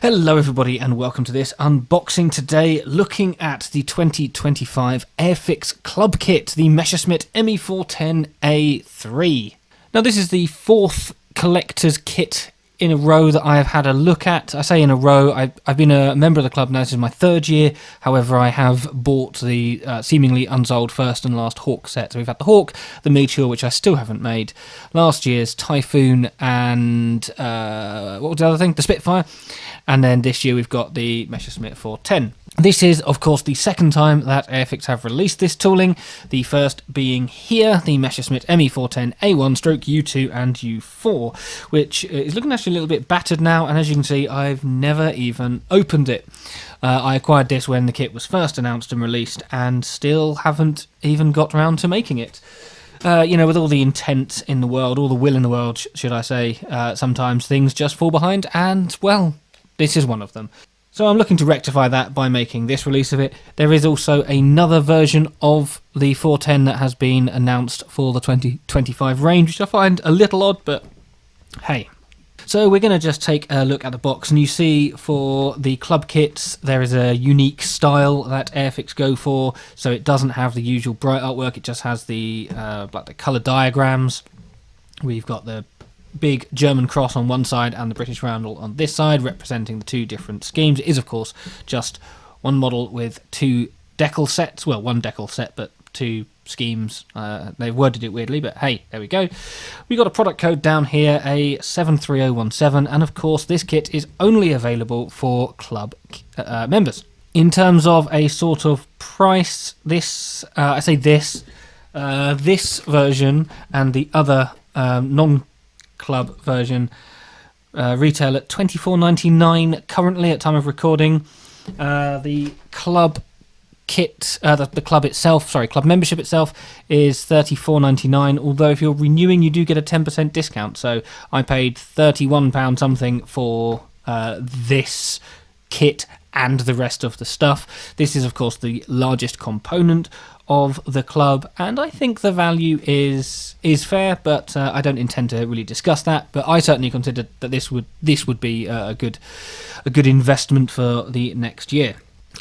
Hello everybody and welcome to this unboxing today, looking at the 2025 Airfix Club kit, the Messerschmitt Me410A-3. Now this is the fourth collector's kit in a row that I have had a look at. I say in a row, I've been a member of the club now, this is my third year. However, I have bought the seemingly unsold first and last Hawk set. So we've had the Hawk, the Meteor, which I still haven't made, last year's Typhoon, and what was the other thing? The Spitfire. And then this year we've got the Messerschmitt 410. This is, of course, the second time that Airfix have released this tooling, the first being here, the Messerschmitt Me410A1 stroke U2 and U4, which is looking actually a little bit battered now, and as you can see, I've never even opened it. I acquired this when the kit was first announced and released, and still haven't even got around to making it. You know, with all the intent in the world, all the will in the world, should I say, sometimes things just fall behind, and, well, this is one of them. So I'm looking to rectify that by making this release of it. There is also another version of the 410 that has been announced for the 2025 range, which I find a little odd, but hey. So we're going to just take a look at the box, and you see for the club kits there is a unique style that Airfix go for, so it doesn't have the usual bright artwork, it just has the like the colour diagrams. We've got the big German cross on one side and the British roundel on this side, representing the two different schemes. It is, of course, just one model with two decal sets. Well, one decal set, but two schemes. They've worded it weirdly, but hey, there we go. We've got a product code down here, a 73017, and of course this kit is only available for club members. In terms of a sort of price, this, this version and the other non-club version retail at $24.99 currently at time of recording. The club kit, the club itself, club membership itself is $34.99, although if you're renewing you do get a 10% discount, so I paid £31 something for this kit and the rest of the stuff. This is of course the largest component of the club, and I think the value is fair, but I don't intend to really discuss that. But I certainly considered that this would be a good investment for the next year.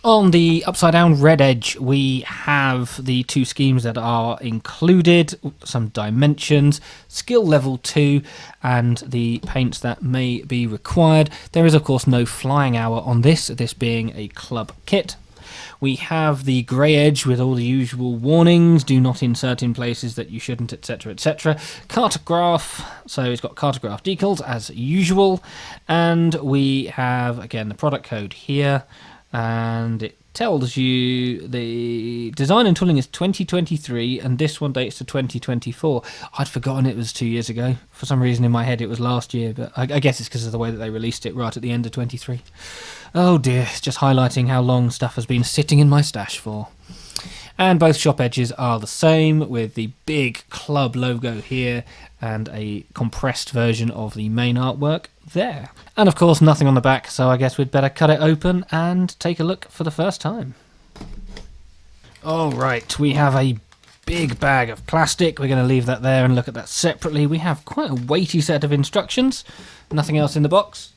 On the upside down red edge we have the two schemes that are included, some dimensions, skill level 2, and the paints that may be required. There is of course no flying hour on this being a club kit. We have the grey edge with all the usual warnings, do not insert in places that you shouldn't, etc, etc. Cartograph, so it's got cartograph decals as usual, and we have again the product code here, and it tells you the design and tooling is 2023 and this one dates to 2024. I'd forgotten it was 2 years ago. For some reason in my head it was last year, but I guess it's because of the way that they released it right at the end of 23. Oh dear, it's just highlighting how long stuff has been sitting in my stash for. And both shop edges are the same, with the big club logo here and a compressed version of the main artwork there. And of course nothing on the back, so I guess we'd better cut it open and take a look for the first time. Alright, we have a big bag of plastic. We're going to leave that there and look at that separately. We have quite a weighty set of instructions, nothing else in the box.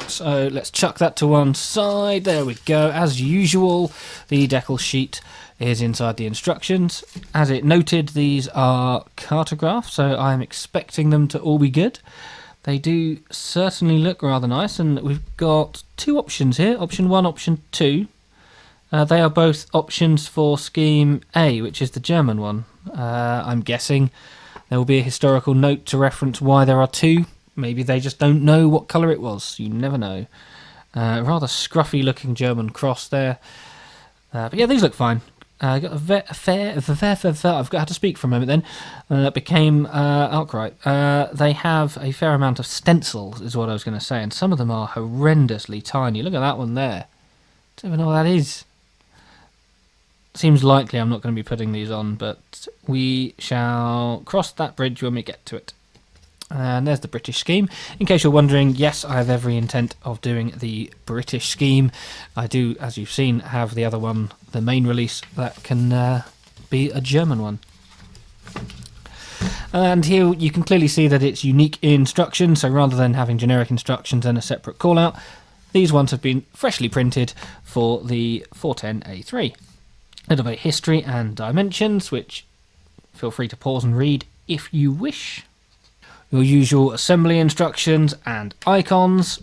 So let's chuck that to one side. There we go. As usual, the decal sheet is inside the instructions. As it noted, these are cartographs, so I'm expecting them to all be good. They do certainly look rather nice, and we've got two options here, option 1, option 2. They are both options for scheme A, which is the German one. I'm guessing there will be a historical note to reference why there are two. Maybe they just don't know what colour it was. You never know. Rather scruffy looking German cross there. But yeah, these look fine. Got I've got to speak for a moment then. Became outright. They have a fair amount of stencils, is what I was going to say, and some of them are horrendously tiny. Look at that one there. Don't even know what that is. Seems likely I'm not going to be putting these on, but we shall cross that bridge when we get to it. And there's the British scheme. In case you're wondering, yes, I have every intent of doing the British scheme. I do, as you've seen, have the other one, the main release, that can be a German one. And here you can clearly see that it's unique instructions, so rather than having generic instructions and a separate call-out, These ones have been freshly printed for the 410A3. A little bit of history and dimensions, which feel free to pause and read if you wish. Your usual assembly instructions and icons.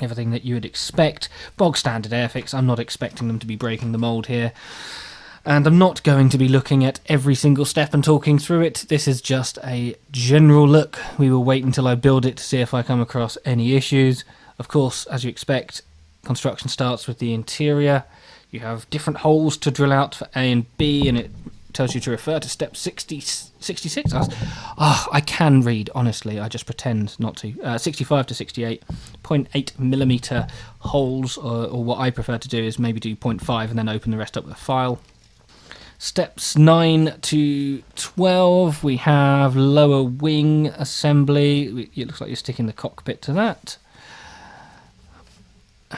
Everything that you would expect. Bog standard Airfix. I'm not expecting them to be breaking the mould here. And I'm not going to be looking at every single step and talking through it. This is just a general look. We will wait until I build it to see if I come across any issues. Of course, as you expect, construction starts with the interior. You have different holes to drill out for A and B, and it tells you to refer to step 66. I can read, honestly, I just pretend not to. 65 to 68, 0.8 millimeter holes, or what I prefer to do is maybe do 0.5 and then open the rest up with a file. Steps 9 to 12, we have lower wing assembly. It looks like you're sticking the cockpit to that.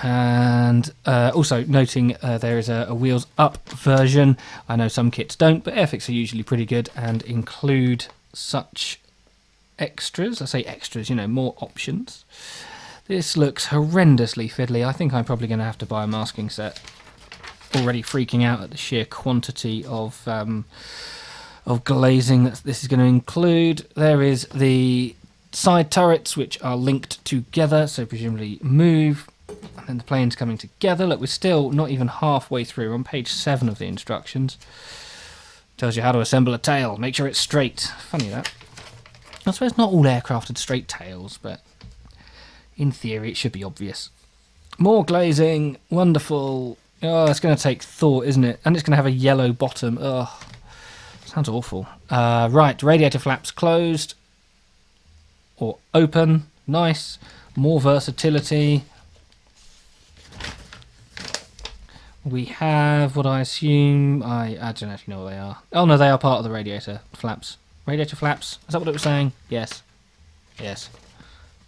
And also noting there is a wheels up version. I know some kits don't, but Airfix are usually pretty good and include such extras. I say extras, you know, more options. This looks horrendously fiddly. I think I'm probably going to have to buy a masking set. Already freaking out at the sheer quantity of glazing that this is going to include. There is the side turrets, which are linked together, so presumably move. And then the plane's coming together. Look, we're still not even halfway through. We're on page 7 of the instructions. Tells you how to assemble a tail. Make sure it's straight. Funny that. I suppose not all aircraft had straight tails, but in theory it should be obvious. More glazing. Wonderful. Oh, it's going to take thought, isn't it? And it's going to have a yellow bottom. Ugh. Sounds awful. Right, radiator flaps closed. Or open. Nice. More versatility. We have what I assume, I don't actually know what they are. Oh no, they are part of the radiator flaps. Radiator flaps? Is that what it was saying? Yes. Yes.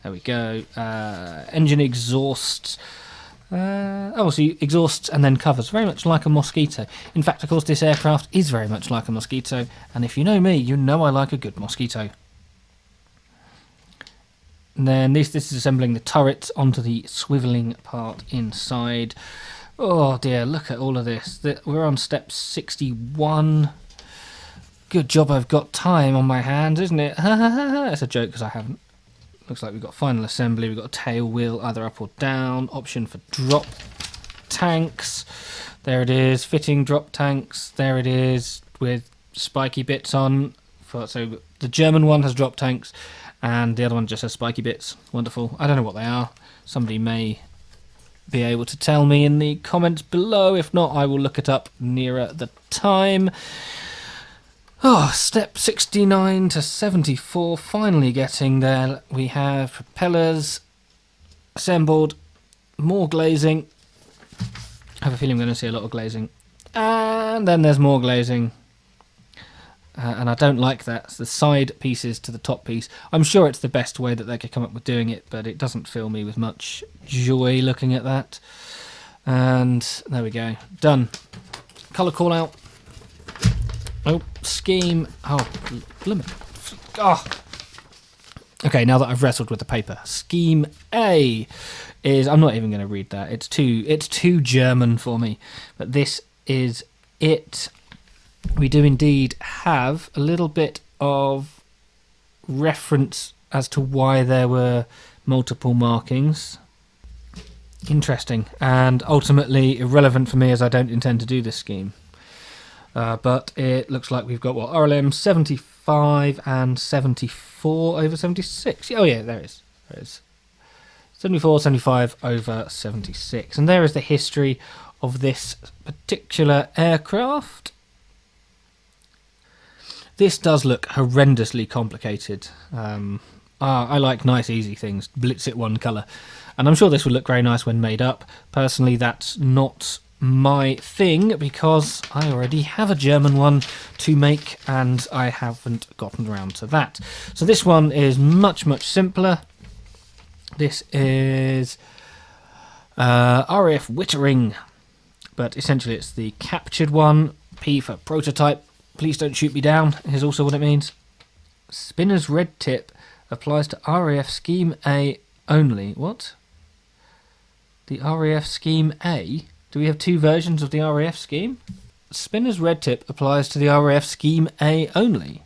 There we go. Engine exhausts. So exhausts and then covers. Very much like a Mosquito. In fact, of course, this aircraft is very much like a Mosquito. And if you know me, you know I like a good Mosquito. And then this is assembling the turrets onto the swivelling part inside. Oh dear, look at all of this. We're on step 61. Good job I've got time on my hands, isn't it? It's a joke because I haven't. Looks like we've got final assembly. We've got a tail wheel, either up or down. Option for drop tanks. There it is. Fitting drop tanks. There it is with spiky bits on. So the German one has drop tanks and the other one just has spiky bits. Wonderful. I don't know what they are. Somebody may be able to tell me in the comments below. If not, I will look it up nearer the time. Oh, step 69 to 74, finally getting there. We have propellers assembled, more glazing. I have a feeling I'm going to see a lot of glazing. And then there's more glazing. And I don't like that. It's the side pieces to the top piece. I'm sure it's the best way that they could come up with doing it, but it doesn't fill me with much joy looking at that. And there we go. Done. Colour call out. Oh, scheme. Oh, limit. Oh. Okay, now that I've wrestled with the paper. Scheme A is... I'm not even going to read that. It's too German for me. But this is it. We do indeed have a little bit of reference as to why there were multiple markings. Interesting, and ultimately irrelevant for me as I don't intend to do this scheme. But it looks like we've got, what, RLM 75 and 74 over 76. Oh yeah, there it is. There it is. 74, 75 over 76. And there is the history of this particular aircraft. This does look horrendously complicated. I like nice, easy things. Blitz it one colour. And I'm sure this would look very nice when made up. Personally, that's not my thing because I already have a German one to make and I haven't gotten around to that. So this one is much, much simpler. This is RAF Wittering. But essentially it's the captured one. P for prototype. Please don't shoot me down, is also what it means. Spinner's red tip applies to RAF Scheme A only. What? The RAF Scheme A? Do we have two versions of the RAF scheme? Spinner's red tip applies to the RAF Scheme A only.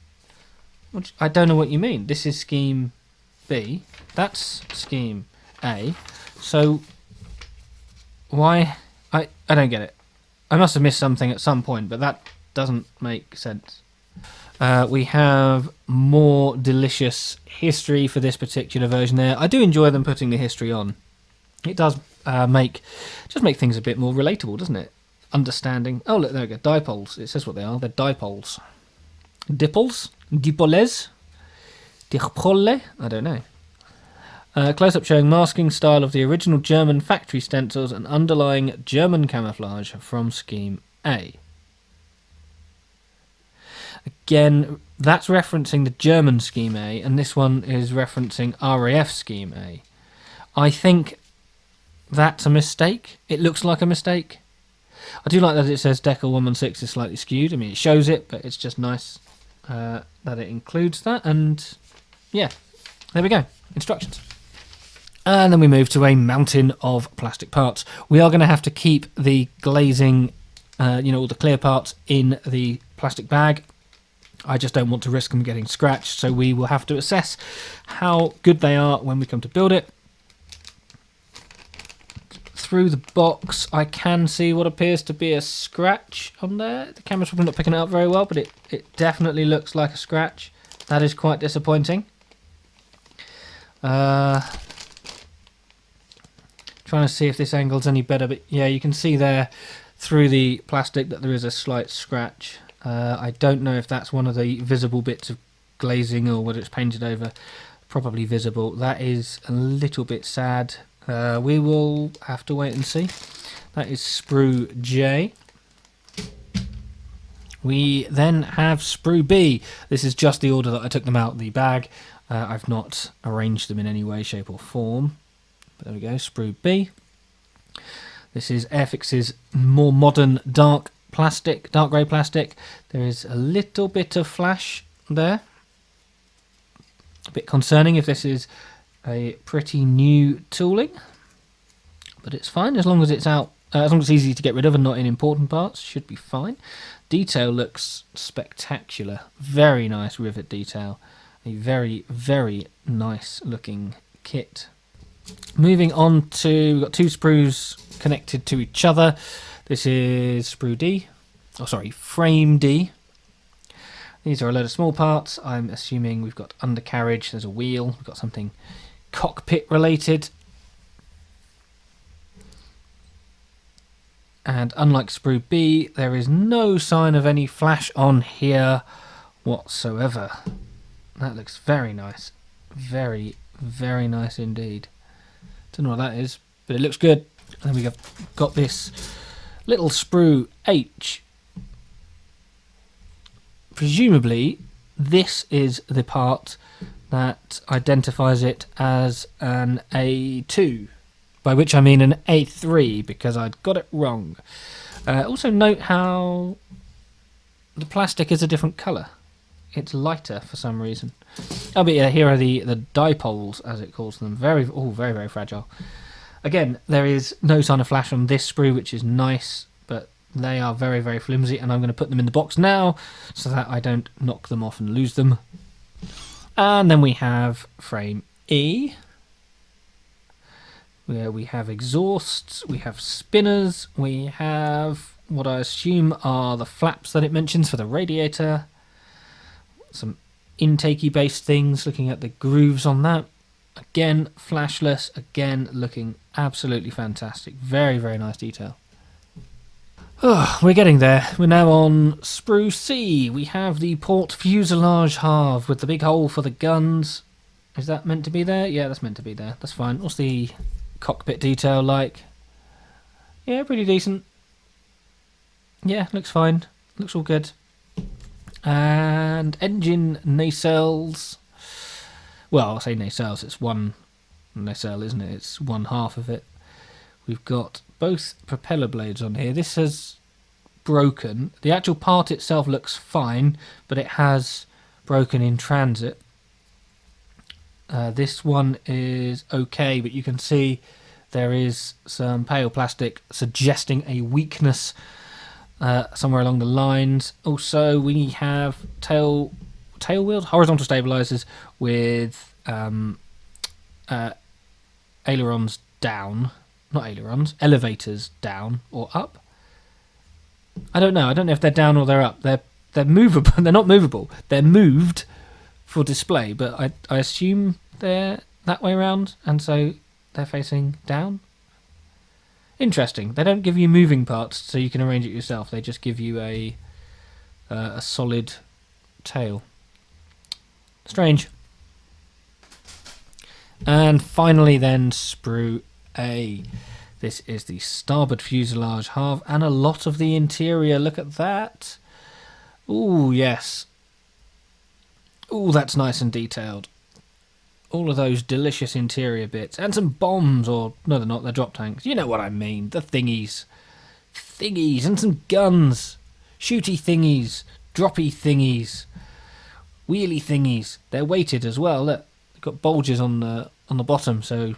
Which, I don't know what you mean. This is Scheme B. That's Scheme A. So, why? I don't get it. I must have missed something at some point, but that doesn't make sense. We have more delicious history for this particular version there. I do enjoy them putting the history on. It does make things a bit more relatable, doesn't it? Understanding. Oh, look, there we go. Dipoles. It says what they are. They're dipoles. Dipoles? Dipoles? Dipole? I don't know. Close-up showing masking style of the original German factory stencils and underlying German camouflage from Scheme A. Again, that's referencing the German Scheme A, and this one is referencing RAF Scheme A. I think that's a mistake. It looks like a mistake. I do like that it says Decal 116 is slightly skewed. I mean, it shows it, but it's just nice that it includes that. And yeah, there we go. Instructions. And then we move to a mountain of plastic parts. We are going to have to keep the glazing, all the clear parts in the plastic bag. I just don't want to risk them getting scratched, so we will have to assess how good they are when we come to build it. Through the box, I can see what appears to be a scratch on there. The camera's probably not picking it up very well, but it definitely looks like a scratch. That is quite disappointing. Trying to see if this angle's any better, but yeah, you can see there through the plastic that there is a slight scratch. I don't know if that's one of the visible bits of glazing or whether it's painted over. Probably visible. That is a little bit sad. We will have to wait and see. That is sprue J. We then have sprue B. This is just the order that I took them out of the bag. I've not arranged them in any way, shape or form. But there we go, sprue B. This is Airfix's more modern dark grey plastic. There is a little bit of flash there. A bit concerning if this is a pretty new tooling, but it's fine as long as it's out. As long as it's easy to get rid of and not in important parts, should be fine. Detail looks spectacular. Very nice rivet detail. A very, very nice looking kit. Moving on to, we've got two sprues connected to each other. This is sprue D. Oh, sorry, frame D. These are a load of small parts. I'm assuming we've got undercarriage. There's a wheel. We've got something cockpit related. And unlike sprue B, there is no sign of any flash on here whatsoever. That looks very nice. Very, very nice indeed. Don't know what that is, but it looks good. And then we've got this little sprue H. Presumably, this is the part that identifies it as an A2, by which I mean an A3, because I'd got it wrong. Also note how the plastic is a different colour. It's lighter for some reason. Oh, but yeah, here are the dipoles, as it calls them. Very, very fragile. Again, there is no sign of flash on this sprue, which is nice, but they are very, very flimsy, and I'm going to put them in the box now so that I don't knock them off and lose them. And then we have frame E, where we have exhausts, we have spinners, we have what I assume are the flaps that it mentions for the radiator. Some intakey based things, looking at the grooves on that. Again, flashless, again, looking absolutely fantastic. Very, very nice detail. Oh, we're getting there. We're now on sprue C. We have the port fuselage halve with the big hole for the guns. Is that meant to be there? Yeah, that's meant to be there. That's fine. What's the cockpit detail like? Yeah, pretty decent. Yeah, looks fine. Looks all good. And engine nacelles. Well, I'll say nacelles. It's one nacelle, isn't it? It's one half of it. We've got both propeller blades on here. This has broken. The actual part itself looks fine, but it has broken in transit. This one is okay, but you can see there is some pale plastic suggesting a weakness somewhere along the lines. Also, we have tail wheels, horizontal stabilizers with ailerons down, not ailerons, elevators down or up. I don't know if they're down or they're up. They're movable. They're not movable. They're moved for display, but I assume they're that way around, and so they're facing down. Interesting. They don't give you moving parts so you can arrange it yourself. They just give you a solid tail. Strange. And finally then, sprue A. This is the starboard fuselage half and a lot of the interior. Look at that. Ooh, yes. Ooh, that's nice and detailed. All of those delicious interior bits. And some bombs, or no they're not, they're drop tanks. You know what I mean, the thingies. Thingies, and some guns. Shooty thingies, droppy thingies, wheelie thingies. They're weighted as well. Look, they've got bulges on the bottom, so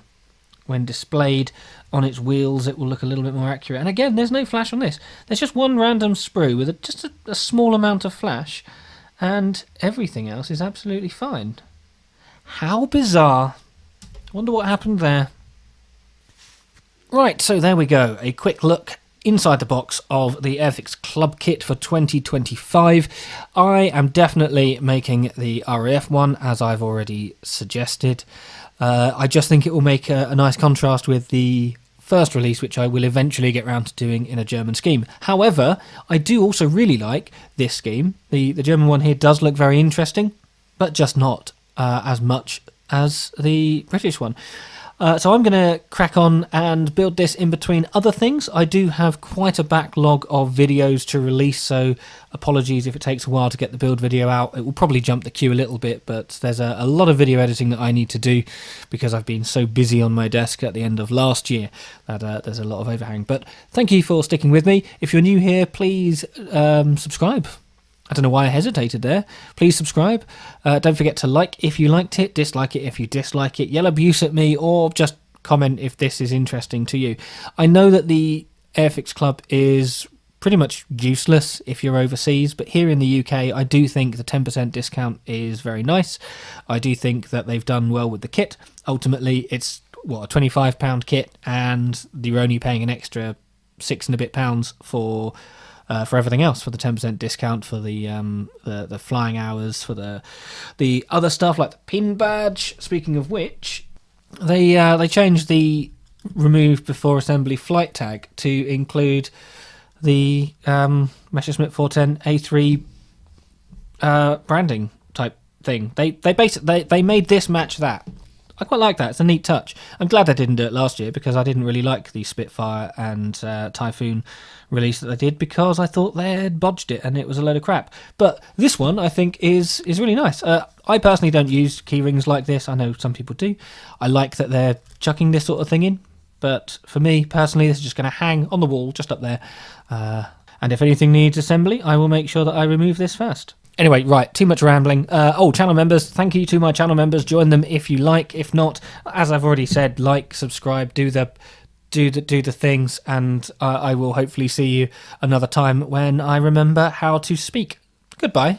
when displayed on its wheels it will look a little bit more accurate. And again, there's no flash on this. There's just one random sprue with just a small amount of flash, and everything else is absolutely fine. How bizarre. I wonder what happened there. Right, so there we go. A quick look inside the box of the Airfix Club kit for 2025. I am definitely making the RAF one, as I've already suggested. I just think it will make a nice contrast with the first release, which I will eventually get round to doing in a German scheme. However, I do also really like this scheme. The German one here does look very interesting, but just not as much as the British one. So I'm going to crack on and build this in between other things. I do have quite a backlog of videos to release, so apologies if it takes a while to get the build video out. It will probably jump the queue a little bit, but there's a lot of video editing that I need to do because I've been so busy on my desk at the end of last year that there's a lot of overhang. But thank you for sticking with me. If you're new here, please subscribe. I don't know why I hesitated there. Please subscribe. Don't forget to like if you liked it, dislike it if you dislike it, yell abuse at me, or just comment if this is interesting to you. I know that the Airfix Club is pretty much useless if you're overseas, but here in the UK I do think the 10% discount is very nice. I do think that they've done well with the kit. Ultimately it's a £25 kit, and you're only paying an extra £6 and a bit for everything else, for the 10% discount, for the flying hours, for the other stuff like the pin badge. Speaking of which, they changed the remove before assembly flight tag to include the Messerschmitt Me410A-3 branding type thing. They made this match that. I quite like that. It's a neat touch. I'm glad they didn't do it last year, because I didn't really like the Spitfire and Typhoon release that they did, because I thought they had bodged it and it was a load of crap. But this one I think is really nice. I personally don't use keyrings like this. I know some people do. I like that they're chucking this sort of thing in, but for me personally, this is just going to hang on the wall just up there. And if anything needs assembly, I will make sure that I remove this first. Anyway, right, too much rambling. Channel members, thank you to my channel members. Join them if you like. If not, as I've already said, like, subscribe, do the things, and I will hopefully see you another time when I remember how to speak. Goodbye.